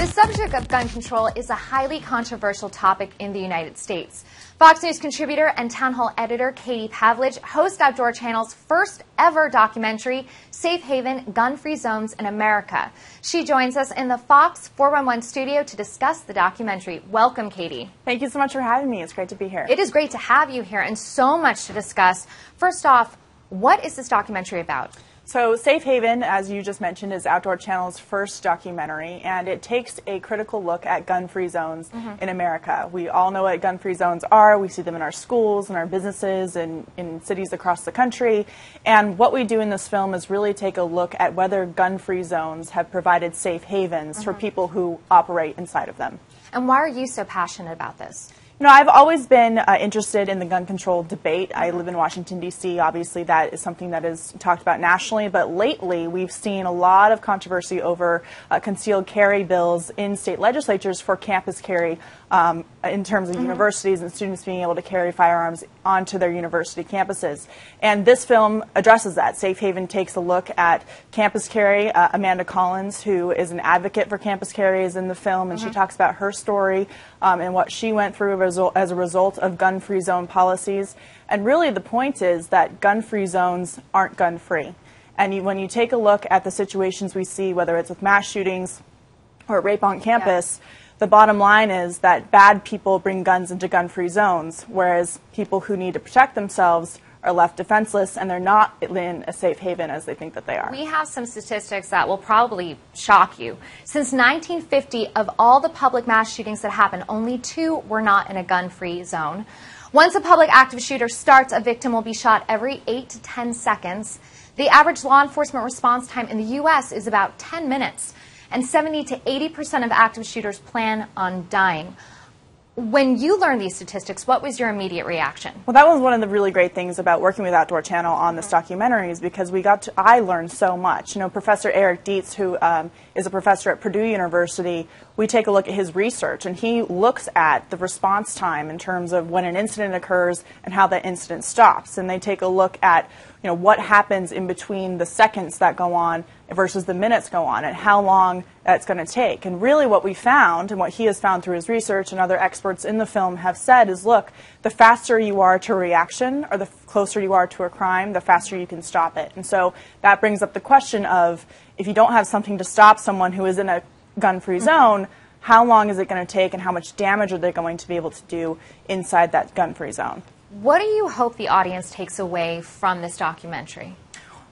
The subject of gun control is a highly controversial topic in the United States. Fox News contributor and Town Hall editor Katie Pavlich hosts Outdoor Channel's first ever documentary, Safe Haven, Gun-Free Zones in America. She joins us in the Fox 411 studio to discuss the documentary. Welcome, Katie. Thank you so much for having me. It's great to be here. It is great to have you here and so much to discuss. First off, what is this documentary about? So Safe Haven, as you just mentioned, is Outdoor Channel's first documentary, and it takes a critical look at gun-free zones in America. We all know what gun-free zones are. We see them in our schools, in our businesses, and in cities across the country. And what we do in this film is really take a look at whether gun-free zones have provided safe havens for people who operate inside of them. And why are you so passionate about this? You know, I've always been interested in the gun control debate. I live in Washington, D.C. Obviously, that is something that is talked about nationally. But lately, we've seen a lot of controversy over concealed carry bills in state legislatures for campus carry in terms of universities and students being able to carry firearms onto their university campuses. And this film addresses that. Safe Haven takes a look at campus carry. Amanda Collins, who is an advocate for campus carry, is in the film, and she talks about her story and what she went through as a result of gun-free zone policies. And really the point is that gun-free zones aren't gun-free. And when you take a look at the situations we see, whether it's with mass shootings or rape on campus, the bottom line is that bad people bring guns into gun-free zones, whereas people who need to protect themselves are left defenseless, and they're not in a safe haven as they think that they are. We have some statistics that will probably shock you. Since 1950, of all the public mass shootings that happened, only 2 were not in a gun-free zone. Once a public active shooter starts, a victim will be shot every 8 to 10 seconds. The average law enforcement response time in the U.S. is about 10 minutes, and 70 to 80% of active shooters plan on dying. When you learned these statistics, what was your immediate reaction? Well, that was one of the really great things about working with Outdoor Channel on this documentary, is because I learned so much. You know, Professor Eric Dietz, who is a professor at Purdue University, we take a look at his research, and he looks at the response time in terms of when an incident occurs and how that incident stops. And they take a look at, you know, what happens in between the seconds that go on versus the minutes go on, and how long that's going to take. And really what we found, and what he has found through his research and other experts in the film have said, is look, the faster you are to a reaction, or the closer you are to a crime, the faster you can stop it. And so that brings up the question of, if you don't have something to stop someone who is in a gun-free zone, how long is it going to take, and how much damage are they going to be able to do inside that gun-free zone? What do you hope the audience takes away from this documentary?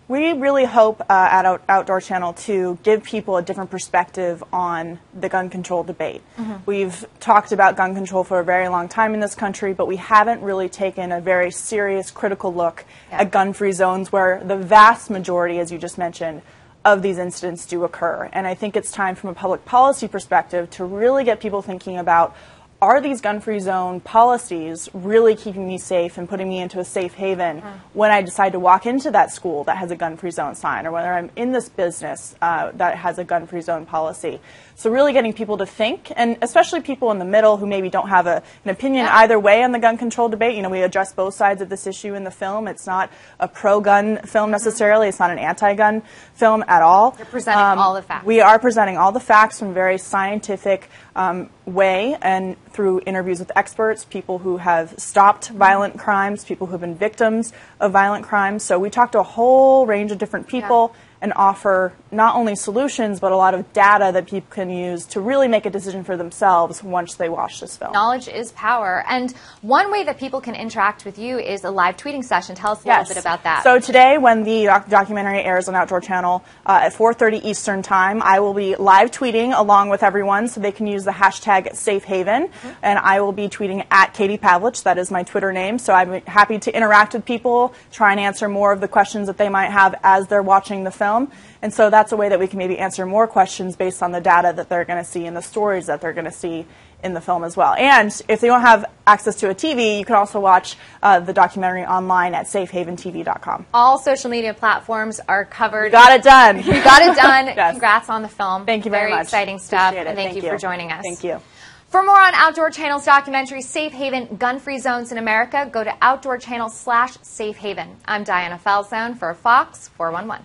We really hope at Outdoor Channel to give people a different perspective on the gun control debate. We've talked about gun control for a very long time in this country, but we haven't really taken a very serious, critical look at gun-free zones, where the vast majority, as you just mentioned, of these incidents do occur. And I think it's time, from a public policy perspective, to really get people thinking about, are these gun-free zone policies really keeping me safe and putting me into a safe haven when I decide to walk into that school that has a gun-free zone sign, or whether I'm in this business that has a gun-free zone policy? So really getting people to think, and especially people in the middle who maybe don't have an opinion either way on the gun control debate. You know, we address both sides of this issue in the film. It's not a pro-gun film necessarily. It's not an anti-gun film at all. You're presenting all the facts. We are presenting all the facts from a very scientific way, and through interviews with experts, people who have stopped violent crimes, people who have been victims of violent crimes. So we talk to a whole range of different people and offer not only solutions, but a lot of data that people can use to really make a decision for themselves once they watch this film. Knowledge is power. And one way that people can interact with you is a live tweeting session. Tell us a little bit about that. So today, when the documentary airs on Outdoor Channel at 4:30 Eastern Time, I will be live tweeting along with everyone, so they can use the hashtag SafeHaven. And I will be tweeting at Katie Pavlich. That is my Twitter name. So I'm happy to interact with people, try and answer more of the questions that they might have as they're watching the film. And so that's a way that we can maybe answer more questions based on the data that they're going to see and the stories that they're going to see in the film as well. And if they don't have access to a TV, you can also watch the documentary online at safehaventv.com. All social media platforms are covered. You got it done. You got it done. Congrats on the film. Thank you very much. Very exciting stuff. Appreciate it. And thank you for joining us. Thank you. For more on Outdoor Channel's documentary, Safe Haven, Gun-Free Zones in America, go to Outdoor Channel/Safe Haven. I'm Diana Falzone for Fox 411.